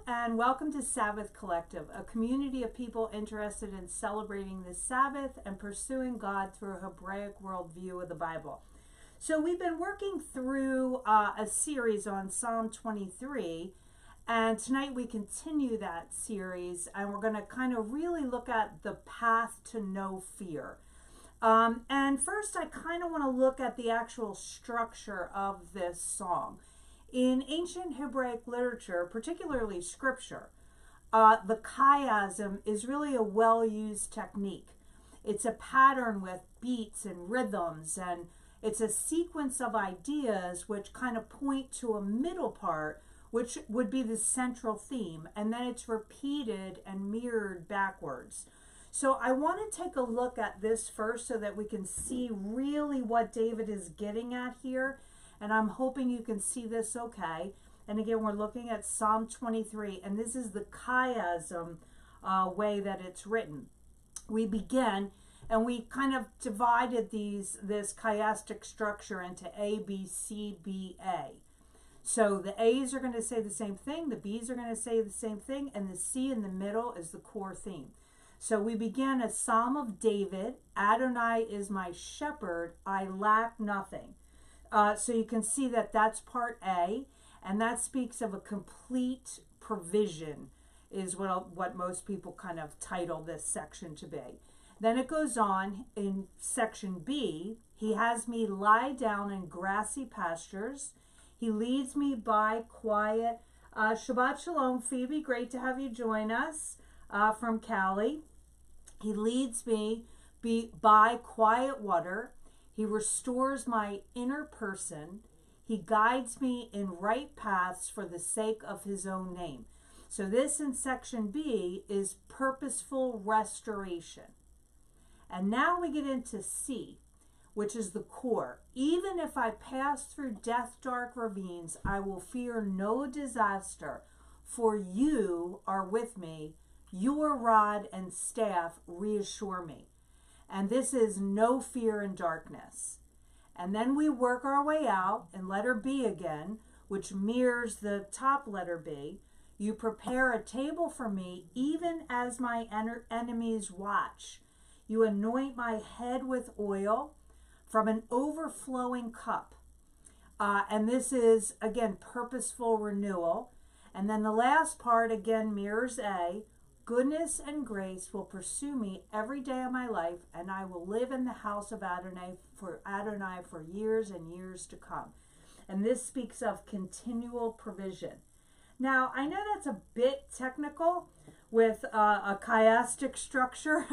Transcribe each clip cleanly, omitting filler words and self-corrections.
and welcome to Sabbath Collective, a community of people interested in celebrating the Sabbath and pursuing God through a Hebraic worldview of the Bible. So we've been working through a series on Psalm 23, and tonight we continue that series, and we're going to kind of really look at the path to no fear. And first, I kind of want to look at the actual structure of this song. In ancient Hebraic literature, particularly scripture, the chiasm is really a well-used technique. It's a pattern with beats and rhythms, and it's a sequence of ideas which kind of point to a middle part, which would be the central theme, and then it's repeated and mirrored backwards. So I want to take a look at this first so that we can see really what David is getting at here. And I'm hoping you can see this okay. And again, we're looking at Psalm 23, and this is the chiasm way that it's written. We begin, and we kind of divided this chiastic structure into A, B, C, B, A. So the A's are going to say the same thing, the B's are going to say the same thing, and the C in the middle is the core theme. So we begin a Psalm of David. Adonai is my shepherd, I lack nothing. So you can see that that's part A, and that speaks of a complete provision, is what most people kind of title this section to be. Then it goes on in section B. He has me lie down in grassy pastures. He leads me by quiet. Shabbat Shalom, Phoebe. Great to have you join us from Cali. He leads me by quiet water. He restores my inner person. He guides me in right paths for the sake of his own name. So this in section B is purposeful restoration. And now we get into C, which is the core. Even if I pass through death-dark ravines, I will fear no disaster, for you are with me. Your rod and staff reassure me. And this is no fear in darkness. And then we work our way out in letter B again, which mirrors the top letter B. You prepare a table for me, even as my enemies watch. You anoint my head with oil from an overflowing cup. And this is, again, purposeful renewal. And then the last part, again, mirrors A. Goodness and grace will pursue me every day of my life, and I will live in the house of Adonai for years and years to come. And this speaks of continual provision. Now, I know that's a bit technical with a chiastic structure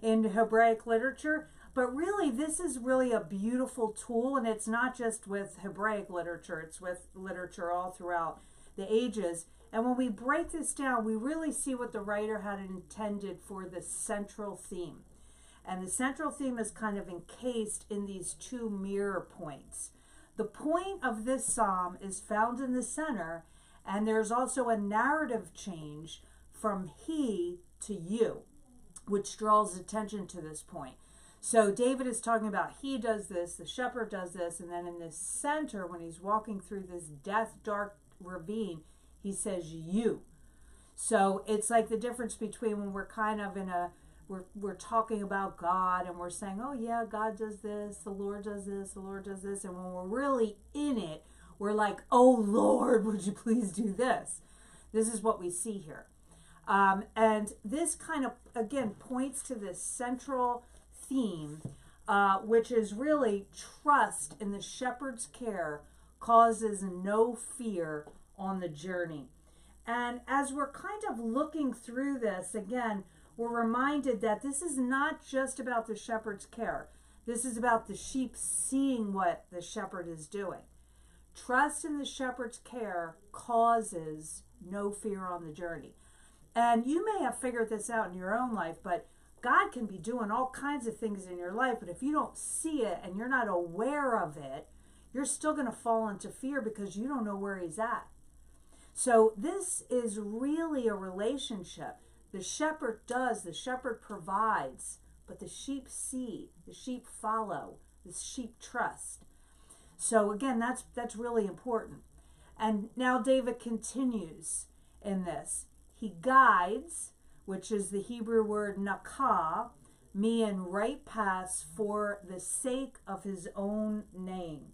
in Hebraic literature, but really this is really a beautiful tool, and it's not just with Hebraic literature, it's with literature all throughout the ages. And when we break this down, we really see what the writer had intended for the central theme. And the central theme is kind of encased in these two mirror points. The point of this psalm is found in the center, and there's also a narrative change from he to you, which draws attention to this point. So David is talking about he does this, the shepherd does this, and then in the center, when he's walking through this death-dark ravine, he says you. So it's like the difference between when we're kind of in we're talking about God and we're saying, oh yeah, God does this, the Lord does this, the Lord does this. And when we're really in it, we're like, oh Lord, would you please do this? This is what we see here. And this kind of, again, points to this central theme, which is really trust in the shepherd's care causes no fear on the journey. And as we're kind of looking through this, again, we're reminded that this is not just about the shepherd's care. This is about the sheep seeing what the shepherd is doing. Trust in the shepherd's care causes no fear on the journey. And you may have figured this out in your own life, but God can be doing all kinds of things in your life, but if you don't see it and you're not aware of it, you're still going to fall into fear because you don't know where he's at. So this is really a relationship. The shepherd does, the shepherd provides, but the sheep see, the sheep follow, the sheep trust. So again, that's really important. And now David continues. in this. He guides, which is the Hebrew word nakah, me in right paths for the sake of his own name,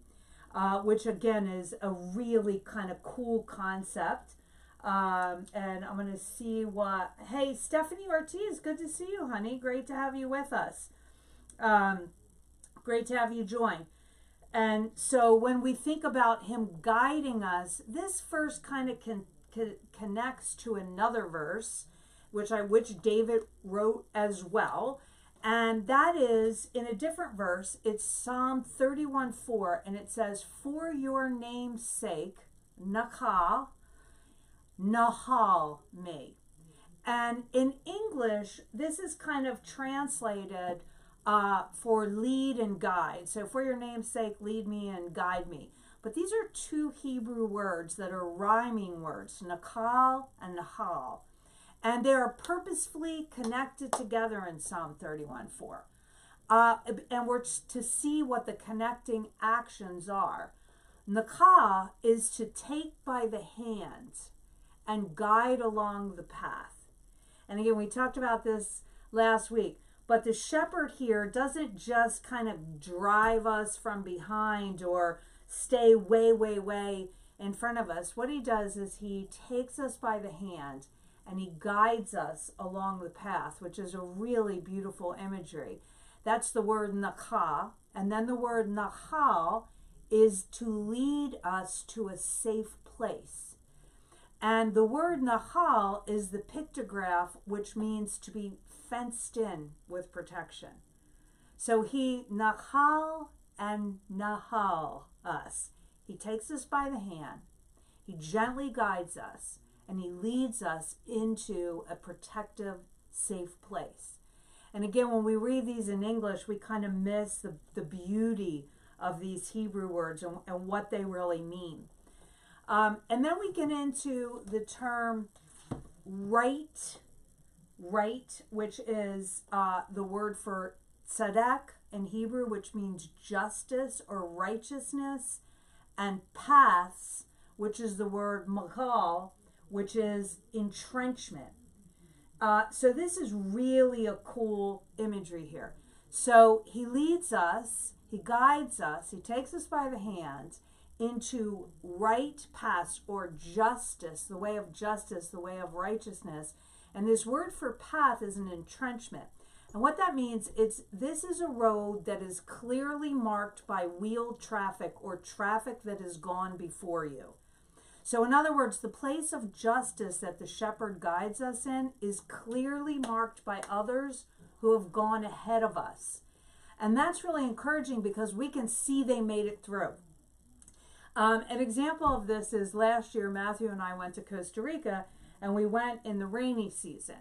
which again is a really kind of cool concept. And I'm going to see what, hey, Stephanie Ortiz, good to see you, honey. Great to have you with us. Great to have you join. And so when we think about him guiding us, this verse kind of connects to another verse, which David wrote as well. And that is in a different verse. It's Psalm 31:4, and it says, "For your name's sake, nakah, nahal me." And in English, this is kind of translated for lead and guide. So for your name's sake, lead me and guide me. But these are two Hebrew words that are rhyming words, nakal and nahal. And they are purposefully connected together in Psalm 31:4. And we're to see what the connecting actions are. Nakah is to take by the hand and guide along the path. And again, we talked about this last week. But the shepherd here doesn't just kind of drive us from behind or stay way, way, way in front of us. What he does is he takes us by the hand and he guides us along the path, which is a really beautiful imagery. That's the word nakah. And then the word nahal is to lead us to a safe place. And the word nahal is the pictograph, which means to be fenced in with protection. So he nahal and nahal us. He takes us by the hand, he gently guides us, and he leads us into a protective, safe place. And again, when we read these in English, we kind of miss the beauty of these Hebrew words and what they really mean. And then we get into the term right, which is the word for tzedek in Hebrew, which means justice or righteousness, and paths, which is the word machal, which is entrenchment. So this is really a cool imagery here. So he leads us, he guides us, he takes us by the hand into right paths or justice, the way of justice, the way of righteousness. And this word for path is an entrenchment. And what that means, this is a road that is clearly marked by wheeled traffic or traffic that has gone before you. So in other words, the place of justice that the shepherd guides us in is clearly marked by others who have gone ahead of us. And that's really encouraging because we can see they made it through. An example of this is last year, Matthew and I went to Costa Rica, and we went in the rainy season.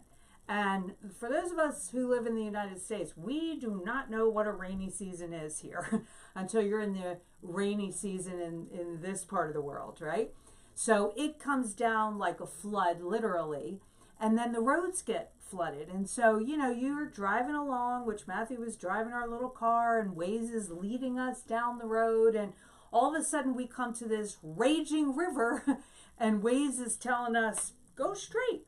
And for those of us who live in the United States, we do not know what a rainy season is here until you're in the rainy season in this part of the world, right? So it comes down like a flood, literally, and then the roads get flooded. And so, you're driving along, which Matthew was driving our little car, and Waze is leading us down the road, and all of a sudden we come to this raging river, and Waze is telling us, go straight.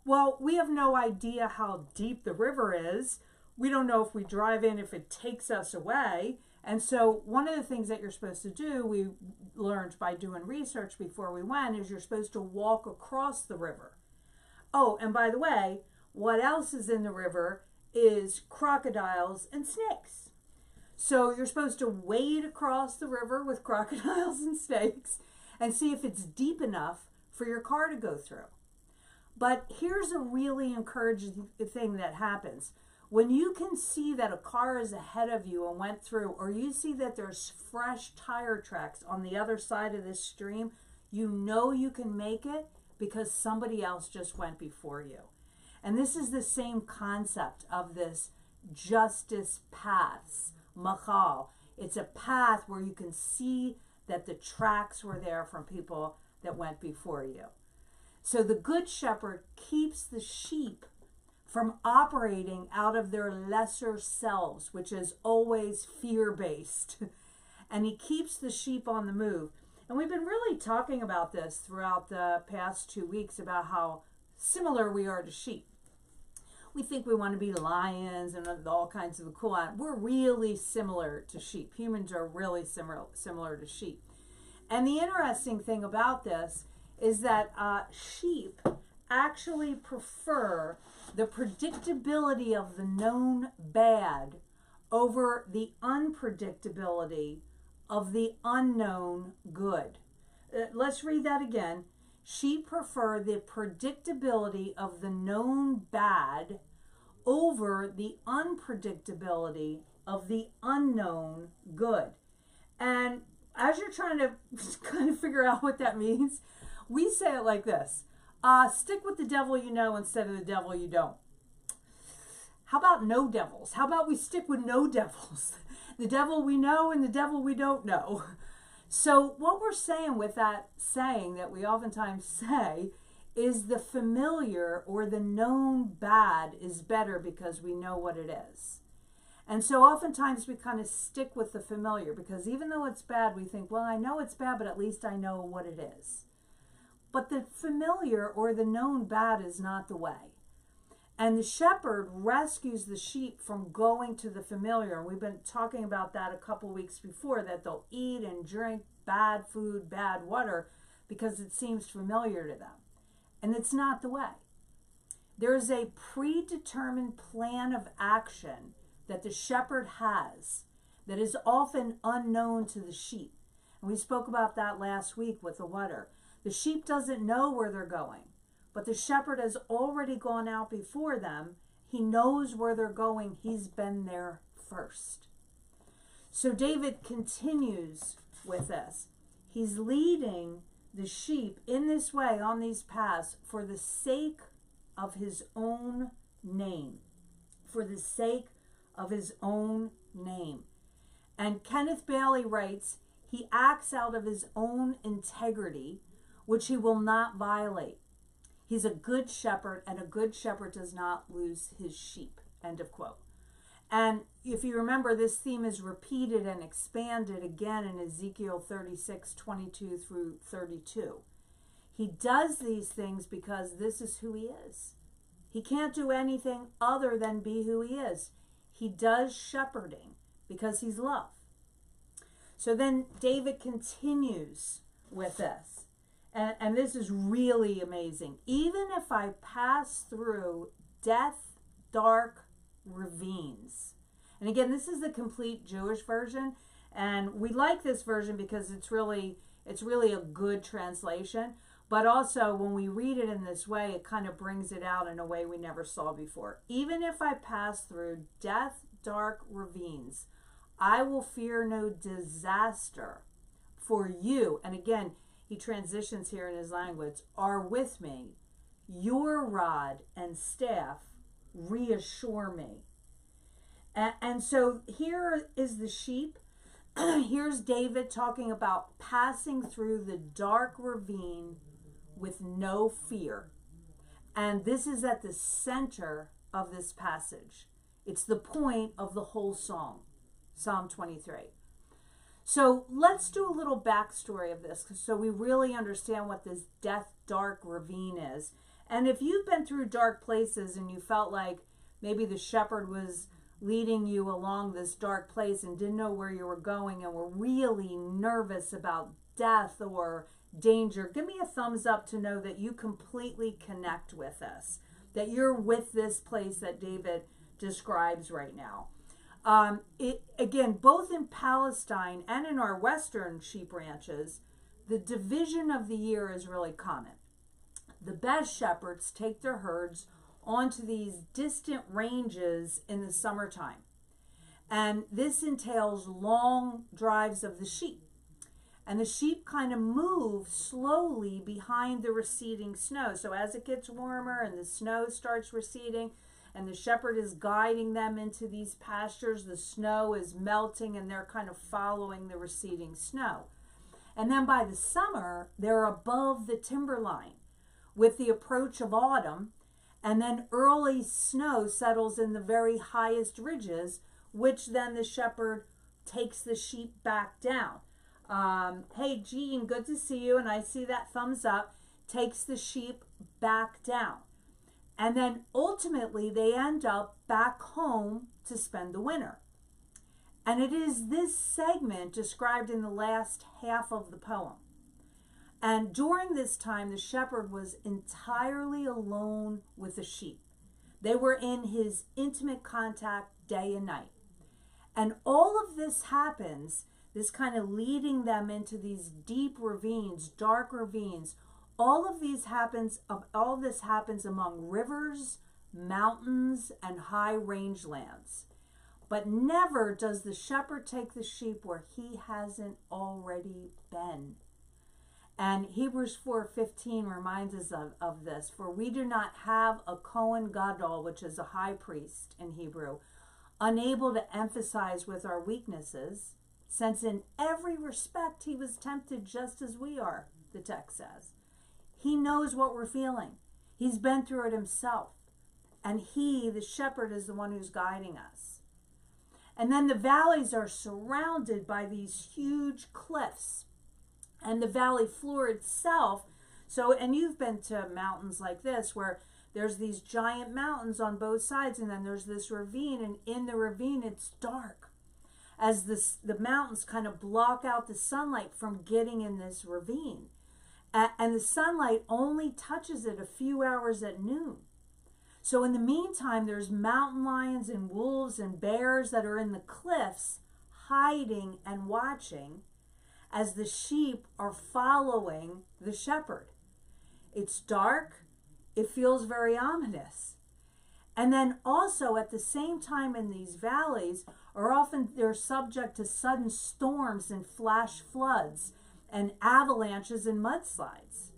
Well, we have no idea how deep the river is. We don't know if we drive in, if it takes us away. And so one of the things that you're supposed to do, we learned by doing research before we went, is you're supposed to walk across the river. Oh, and by the way, what else is in the river is crocodiles and snakes. So you're supposed to wade across the river with crocodiles and snakes and see if it's deep enough for your car to go through. But here's a really encouraging thing that happens. When you can see that a car is ahead of you and went through, or you see that there's fresh tire tracks on the other side of this stream, you know you can make it because somebody else just went before you. And this is the same concept of this justice paths, machal. It's a path where you can see that the tracks were there from people that went before you. So the good shepherd keeps the sheep from operating out of their lesser selves, which is always fear-based. And he keeps the sheep on the move. And we've been really talking about this throughout the past 2 weeks about how similar we are to sheep. We think we want to be lions and all kinds of cool animals. We're really similar to sheep. Humans are really similar to sheep. And the interesting thing about this is that sheep actually prefer the predictability of the known bad over the unpredictability of the unknown good. Let's read that again. Sheep prefer the predictability of the known bad over the unpredictability of the unknown good. And as you're trying to kind of figure out what that means, we say it like this. Stick with the devil you know instead of the devil you don't. How about no devils? How about we stick with no devils? The devil we know and the devil we don't know. So what we're saying with that saying that we oftentimes say is the familiar or the known bad is better because we know what it is. And so oftentimes we kind of stick with the familiar because even though it's bad, we think, well, I know it's bad, but at least I know what it is. But the familiar or the known bad is not the way. And the shepherd rescues the sheep from going to the familiar. And we've been talking about that a couple weeks before, that they'll eat and drink bad food, bad water, because it seems familiar to them. And it's not the way. There is a predetermined plan of action that the shepherd has that is often unknown to the sheep. And we spoke about that last week with the water. The sheep doesn't know where they're going, but the shepherd has already gone out before them. He knows where they're going. He's been there first. So David continues with this. He's leading the sheep in this way on these paths for the sake of his own name. For the sake of his own name. And Kenneth Bailey writes, he acts out of his own integrity, which he will not violate. He's a good shepherd, and a good shepherd does not lose his sheep. End of quote. And if you remember, this theme is repeated and expanded again in Ezekiel 36, 22 through 32. He does these things because this is who he is. He can't do anything other than be who he is. He does shepherding because he's love. So then David continues with this. And this is really amazing. Even if I pass through death, dark ravines. And again, this is the complete Jewish version. And we like this version because it's really a good translation. But also when we read it in this way, it kind of brings it out in a way we never saw before. Even if I pass through death, dark ravines, I will fear no disaster, for you, and again, he transitions here in his language, are with me. Your rod and staff reassure me. And so here is the sheep. Here's David talking about passing through the dark ravine with no fear. And this is at the center of this passage. It's the point of the whole song, Psalm 23. So let's do a little backstory of this so we really understand what this death dark ravine is. And if you've been through dark places and you felt like maybe the shepherd was leading you along this dark place and didn't know where you were going and were really nervous about death or danger, give me a thumbs up to know that you completely connect with this, that you're with this place that David describes right now. Again, both in Palestine and in our western sheep ranches, the division of the year is really common. The best shepherds take their herds onto these distant ranges in the summertime. And this entails long drives of the sheep. And the sheep kind of move slowly behind the receding snow. So as it gets warmer and the snow starts receding, and the shepherd is guiding them into these pastures, the snow is melting and they're kind of following the receding snow. And then by the summer, they're above the timberline with the approach of autumn, and then early snow settles in the very highest ridges, which then the shepherd takes the sheep back down. hey, Jean, good to see you. And I see that thumbs up, takes the sheep back down. And then ultimately they end up back home to spend the winter. And it is this segment described in the last half of the poem. And during this time, the shepherd was entirely alone with the sheep. They were in his intimate contact day and night. And all of this happens, this kind of leading them into these deep ravines, dark ravines. All of this happens among rivers, mountains, and high rangelands. But never does the shepherd take the sheep where he hasn't already been. And Hebrews 4:15 reminds us of this. For we do not have a Kohen Gadol, which is a high priest in Hebrew, unable to emphasize with our weaknesses, since in every respect he was tempted just as we are, the text says. He knows what we're feeling. He's been through it himself. And he, the shepherd, is the one who's guiding us. And then the valleys are surrounded by these huge cliffs. And the valley floor itself, and you've been to mountains like this where there's these giant mountains on both sides, and then there's this ravine, and in the ravine it's dark as the mountains kind of block out the sunlight from getting in this ravine. And the sunlight only touches it a few hours at noon. So in the meantime, there's mountain lions and wolves and bears that are in the cliffs hiding and watching as the sheep are following the shepherd. It's dark. It feels very ominous. And then also at the same time in these valleys they're subject to sudden storms and flash floods and avalanches and mudslides.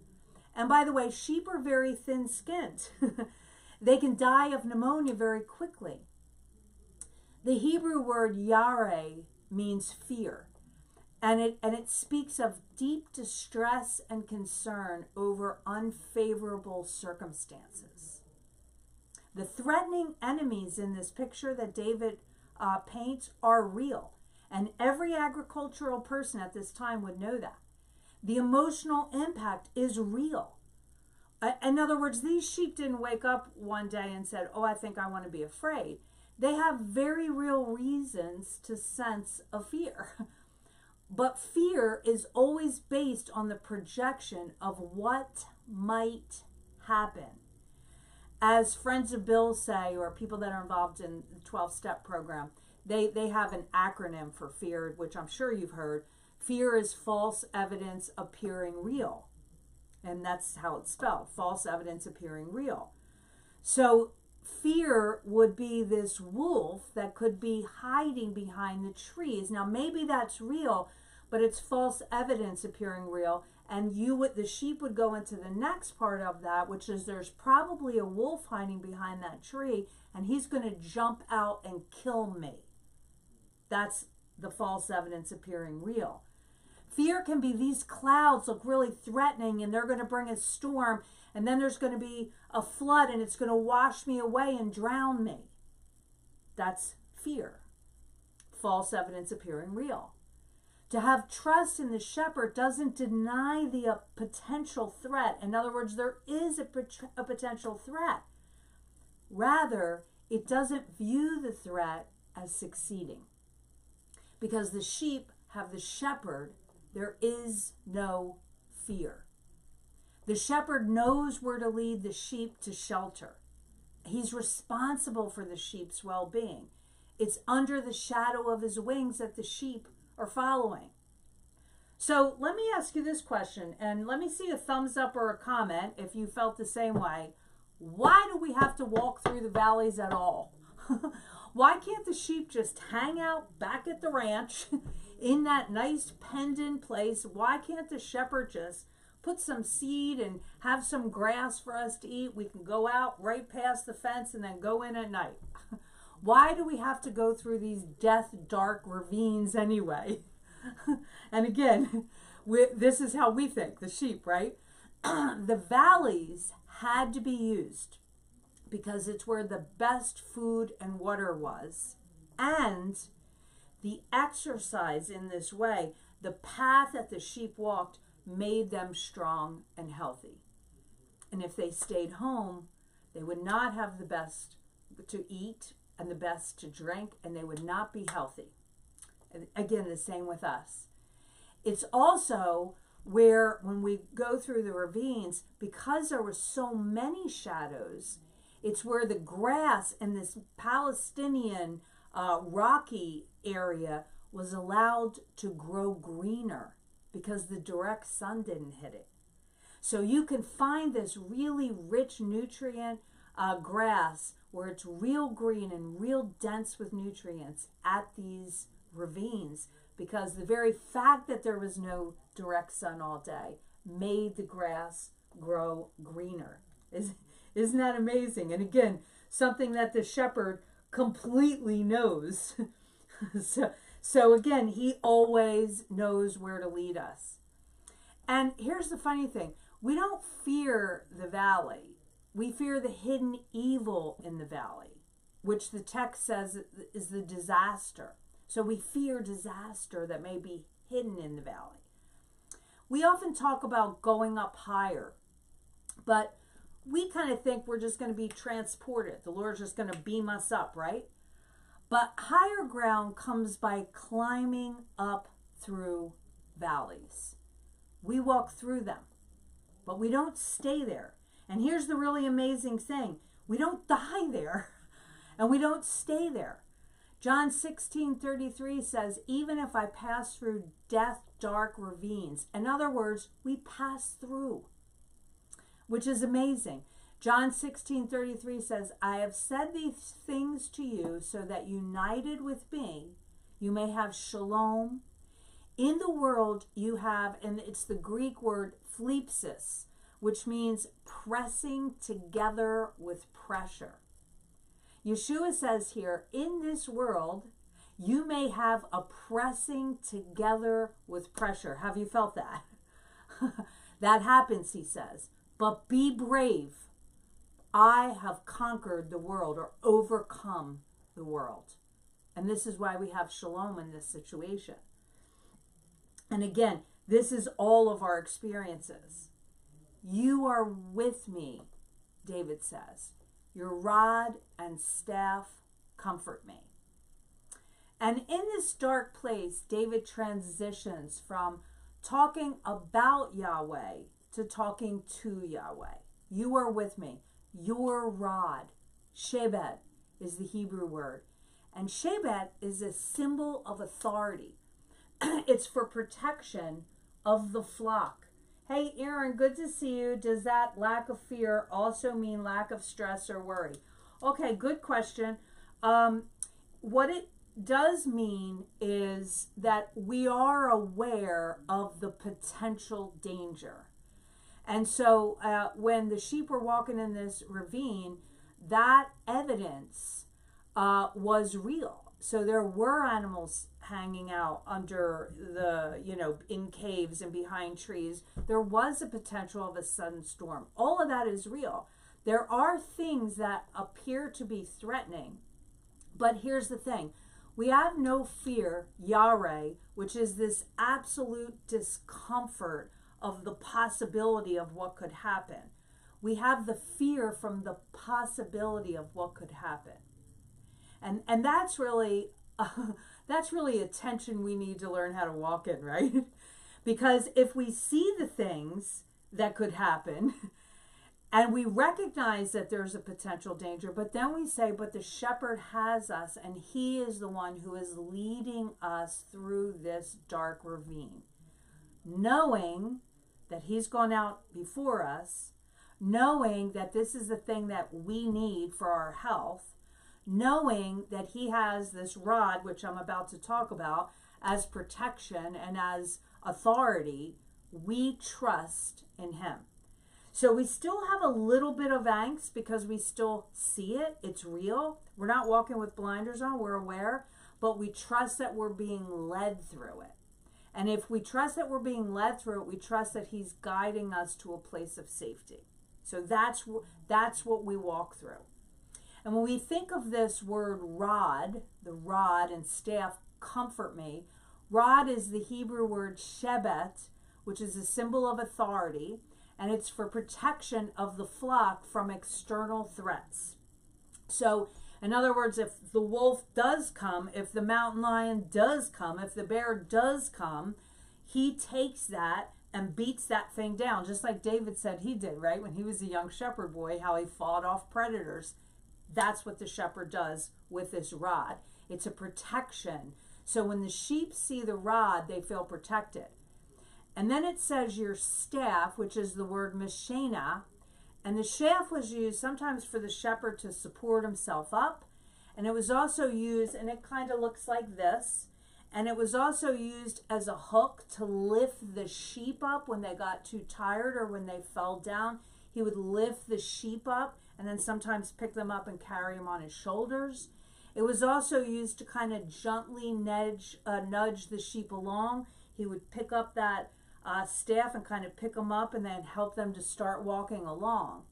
And by the way, sheep are very thin-skinned. They can die of pneumonia very quickly. The Hebrew word yareh means fear. And it speaks of deep distress and concern over unfavorable circumstances. The threatening enemies in this picture that David paints are real. And every agricultural person at this time would know that. The emotional impact is real. In other words, these sheep didn't wake up one day and said, oh, I think I want to be afraid. They have very real reasons to sense a fear. But fear is always based on the projection of what might happen. As friends of Bill say, or people that are involved in the 12-step program, they have an acronym for fear, which I'm sure you've heard. Fear is false evidence appearing real. And that's how it's spelled, false evidence appearing real. So fear would be this wolf that could be hiding behind the trees. Now maybe that's real, but it's false evidence appearing real. And the sheep would go into the next part of that, which is there's probably a wolf hiding behind that tree, and he's going to jump out and kill me. That's the false evidence appearing real. Fear can be these clouds look really threatening, and they're going to bring a storm, and then there's going to be a flood, and it's going to wash me away and drown me. That's fear. False evidence appearing real. To have trust in the shepherd doesn't deny the potential threat. In other words, there is a potential threat. Rather, it doesn't view the threat as succeeding. Because the sheep have the shepherd, there is no fear. The shepherd knows where to lead the sheep to shelter. He's responsible for the sheep's well-being. It's under the shadow of his wings that the sheep are following. So let me ask you this question, and let me see a thumbs up or a comment if you felt the same way. Why do we have to walk through the valleys at all? Why can't the sheep just hang out back at the ranch in that nice penned-in place? Why can't the shepherd just put some seed and have some grass for us to eat? We can go out right past the fence and then go in at night. Why do we have to go through these death-dark ravines anyway? And again, this is how we think, the sheep, right? The valleys had to be used because it's where the best food and water was. And the exercise in this way, the path that the sheep walked made them strong and healthy. And if they stayed home, they would not have the best to eat and the best to drink, and they would not be healthy. And again, the same with us. It's also where when we go through the ravines, because there were so many shadows, it's where the grass in this Palestinian rocky area was allowed to grow greener because the direct sun didn't hit it. So you can find this really rich nutrient grass where it's real green and real dense with nutrients at these ravines, because the very fact that there was no direct sun all day made the grass grow greener. Isn't that amazing? And again, something that the shepherd completely knows. So again, he always knows where to lead us. And here's the funny thing. We don't fear the valley. We fear the hidden evil in the valley, which the text says is the disaster. So we fear disaster that may be hidden in the valley. We often talk about going up higher, but we kind of think we're just going to be transported. The Lord's just going to beam us up, right? But higher ground comes by climbing up through valleys. We walk through them, but we don't stay there. And here's the really amazing thing. We don't die there, and we don't stay there. John 16:33 says, even if I pass through death, dark ravines. In other words, we pass through, which is amazing. John 16:33 says, I have said these things to you so that united with me, you may have shalom. In the world you have, and it's the Greek word phlepsis, which means pressing together with pressure. Yeshua says here, in this world, you may have a pressing together with pressure. Have you felt that? That happens, he says. But be brave. I have conquered the world, or overcome the world. And this is why we have shalom in this situation. And again, this is all of our experiences. You are with me, David says. Your rod and staff comfort me. And in this dark place, David transitions from talking about Yahweh to talking to Yahweh. You are with me. Your rod. Shebet is the Hebrew word. And Shebet is a symbol of authority. It's for protection of the flock. Hey, Aaron, good to see you. Does that lack of fear also mean lack of stress or worry? Okay, good question. What it does mean is that we are aware of the potential danger. And so when the sheep were walking in this ravine, that evidence was real. So there were animals hanging out under the, in caves and behind trees. There was a potential of a sudden storm. All of that is real. There are things that appear to be threatening. But here's the thing. We have no fear, Yahweh, which is this absolute discomfort of the possibility of what could happen. We have the fear from the possibility of what could happen. And that's really a tension we need to learn how to walk in, right? Because if we see the things that could happen and we recognize that there's a potential danger, but then we say, but the shepherd has us and he is the one who is leading us through this dark ravine. Knowing that he's gone out before us, knowing that this is the thing that we need for our health, knowing that he has this rod, which I'm about to talk about, as protection and as authority, we trust in him. So we still have a little bit of angst because we still see it. It's real. We're not walking with blinders on. We're aware, but we trust that we're being led through it. And if we trust that we're being led through it, we trust that he's guiding us to a place of safety. So that's what we walk through. And when we think of this word rod, the rod and staff comfort me, rod is the Hebrew word shebet, which is a symbol of authority, and it's for protection of the flock from external threats. So, in other words, if the wolf does come, if the mountain lion does come, if the bear does come, he takes that and beats that thing down, just like David said he did, right? When he was a young shepherd boy, how he fought off predators. That's what the shepherd does with this rod. It's a protection. So when the sheep see the rod, they feel protected. And then it says your staff, which is the word mashena. And the staff was used sometimes for the shepherd to support himself up. And it was also used, and it kind of looks like this. And it was also used as a hook to lift the sheep up when they got too tired or when they fell down. He would lift the sheep up and then sometimes pick them up and carry them on his shoulders. It was also used to kind of gently nudge the sheep along. He would pick up that staff and kind of pick them up and then help them to start walking along.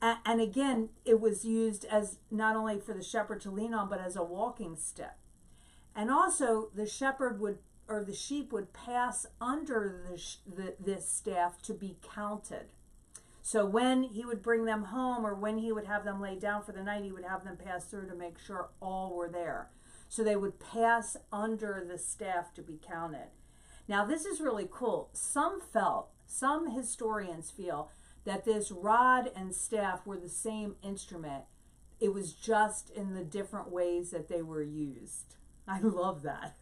And again, it was used as not only for the shepherd to lean on, but as a walking stick. And also the shepherd would, or the sheep would pass under this staff to be counted. So when he would bring them home or when he would have them lay down for the night, he would have them pass through to make sure all were there. So they would pass under the staff to be counted. Now this is really cool. Some historians feel that this rod and staff were the same instrument. It was just in the different ways that they were used. I love that.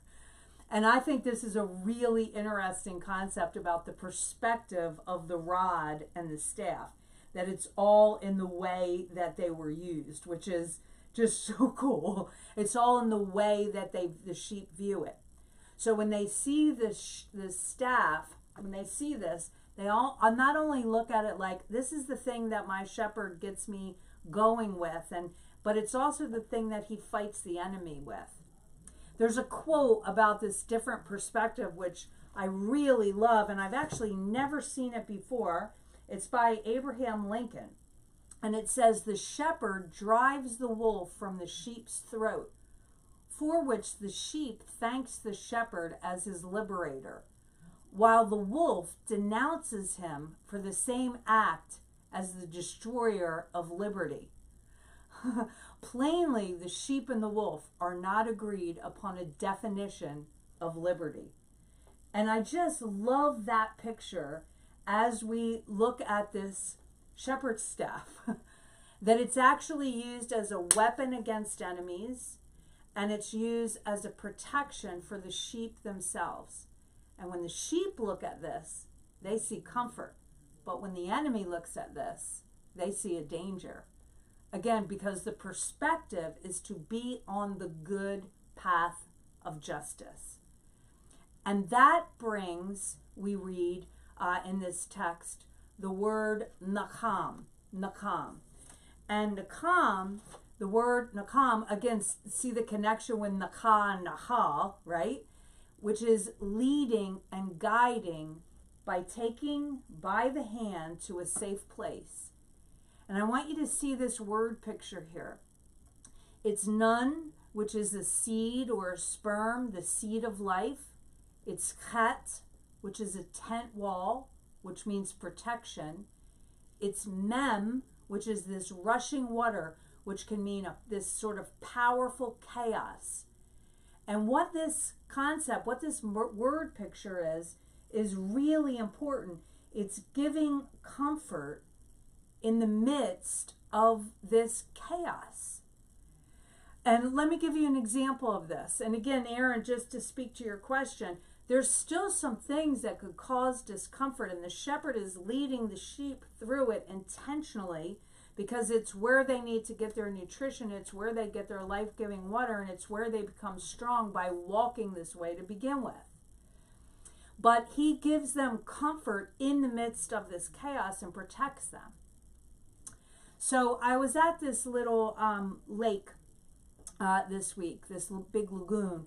And I think this is a really interesting concept about the perspective of the rod and the staff, that it's all in the way that they were used, which is just so cool. It's all in the way that the sheep view it. So when they see the staff, when they see this, they all not only look at it like, this is the thing that my shepherd gets me going with, but it's also the thing that he fights the enemy with. There's a quote about this different perspective, which I really love, and I've actually never seen it before. It's by Abraham Lincoln, and it says, the shepherd drives the wolf from the sheep's throat, for which the sheep thanks the shepherd as his liberator, while the wolf denounces him for the same act as the destroyer of liberty. Plainly, the sheep and the wolf are not agreed upon a definition of liberty. And I just love that picture as we look at this shepherd's staff, that it's actually used as a weapon against enemies, and it's used as a protection for the sheep themselves. And when the sheep look at this, they see comfort. But when the enemy looks at this, they see a danger. Again, because the perspective is to be on the good path of justice. And that brings, we read in this text, the word nakam. Nakam. And nakam, the word nakam, again, see the connection with nakah and nahal, right? Which is leading and guiding by taking by the hand to a safe place. And I want you to see this word picture here. It's nun, which is a seed or a sperm, the seed of life. It's chet, which is a tent wall, which means protection. It's mem, which is this rushing water, which can mean this sort of powerful chaos. And what this concept, what this word picture is really important. It's giving comfort in the midst of this chaos. And let me give you an example of this. And again, Aaron, just to speak to your question, there's still some things that could cause discomfort, and the shepherd is leading the sheep through it intentionally because it's where they need to get their nutrition, it's where they get their life-giving water, and it's where they become strong by walking this way to begin with. But he gives them comfort in the midst of this chaos and protects them. So I was at this little lake this week, this big lagoon,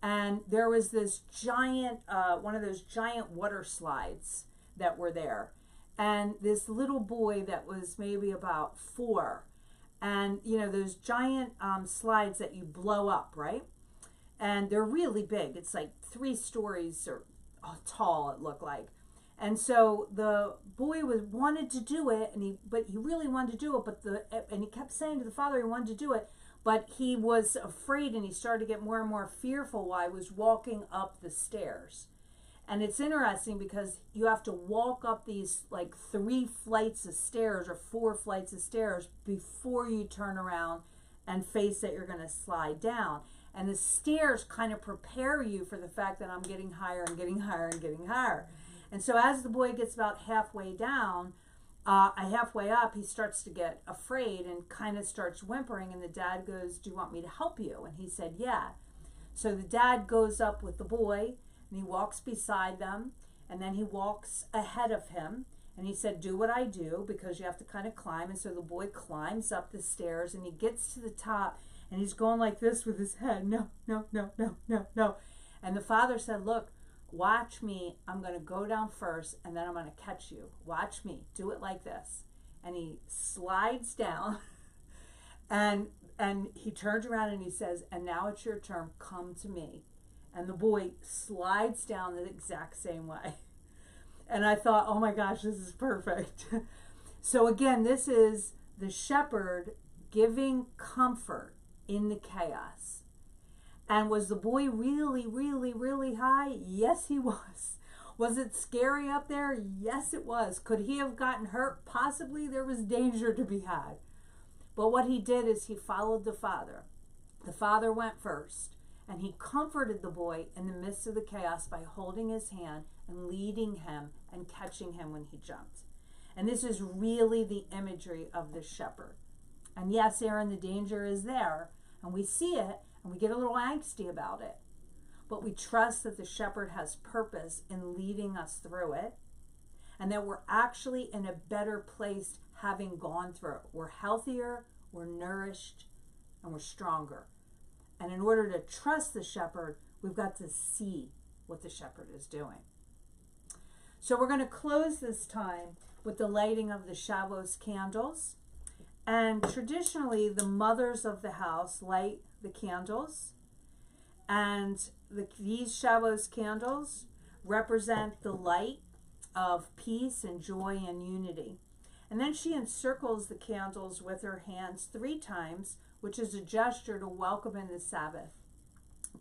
and there was this giant, one of those giant water slides that were there. And this little boy that was maybe about 4, and you know, those giant slides that you blow up, right? and they're really big. It's like 3 stories or tall, it looked like. And so the boy wanted to do it, but he really wanted to do it, and he kept saying to the father he wanted to do it, but he was afraid, and he started to get more and more fearful while he was walking up the stairs. And it's interesting because you have to walk up these like 3 flights of stairs or 4 flights of stairs before you turn around and face that you're going to slide down. And the stairs kind of prepare you for the fact that I'm getting higher and getting higher and getting higher. And so as the boy gets about halfway down, halfway up, he starts to get afraid and kind of starts whimpering. And the dad goes, "Do you want me to help you?" And he said, "Yeah." So the dad goes up with the boy, and he walks beside them, and then he walks ahead of him. And he said, "Do what I do," because you have to kind of climb. And so the boy climbs up the stairs, and he gets to the top, and he's going like this with his head. No, no, no, no, no, no. And the father said, "Look, watch me. I'm going to go down first, and then I'm going to catch you. Watch me. Do it like this." And he slides down, and he turns around and he says, "And now it's your turn. Come to me." And the boy slides down the exact same way. And I thought, oh my gosh, this is perfect. So again, this is the shepherd giving comfort in the chaos. And was the boy really, really, really high? Yes, he was. Was it scary up there? Yes, it was. Could he have gotten hurt? Possibly. There was danger to be had. But what he did is he followed the father. The father went first. And he comforted the boy in the midst of the chaos by holding his hand and leading him and catching him when he jumped. And this is really the imagery of the shepherd. And yes, Aaron, the danger is there. And we see it, and we get a little angsty about it. But we trust that the shepherd has purpose in leading us through it. And that we're actually in a better place having gone through it. We're healthier, we're nourished, and we're stronger. And in order to trust the shepherd, we've got to see what the shepherd is doing. So we're going to close this time with the lighting of the Shavuos candles. And traditionally, the mothers of the house light the candles. And these Shavuos candles represent the light of peace and joy and unity. And then she encircles the candles with her hands 3 times, which is a gesture to welcome in the Sabbath.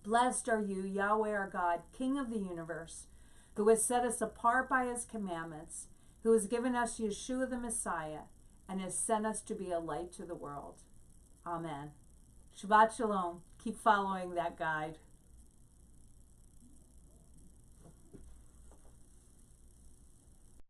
Blessed are you, Yahweh our God, King of the universe, who has set us apart by his commandments, who has given us Yeshua the Messiah, and has sent us to be a light to the world. Amen. Shabbat Shalom. Keep following that guide.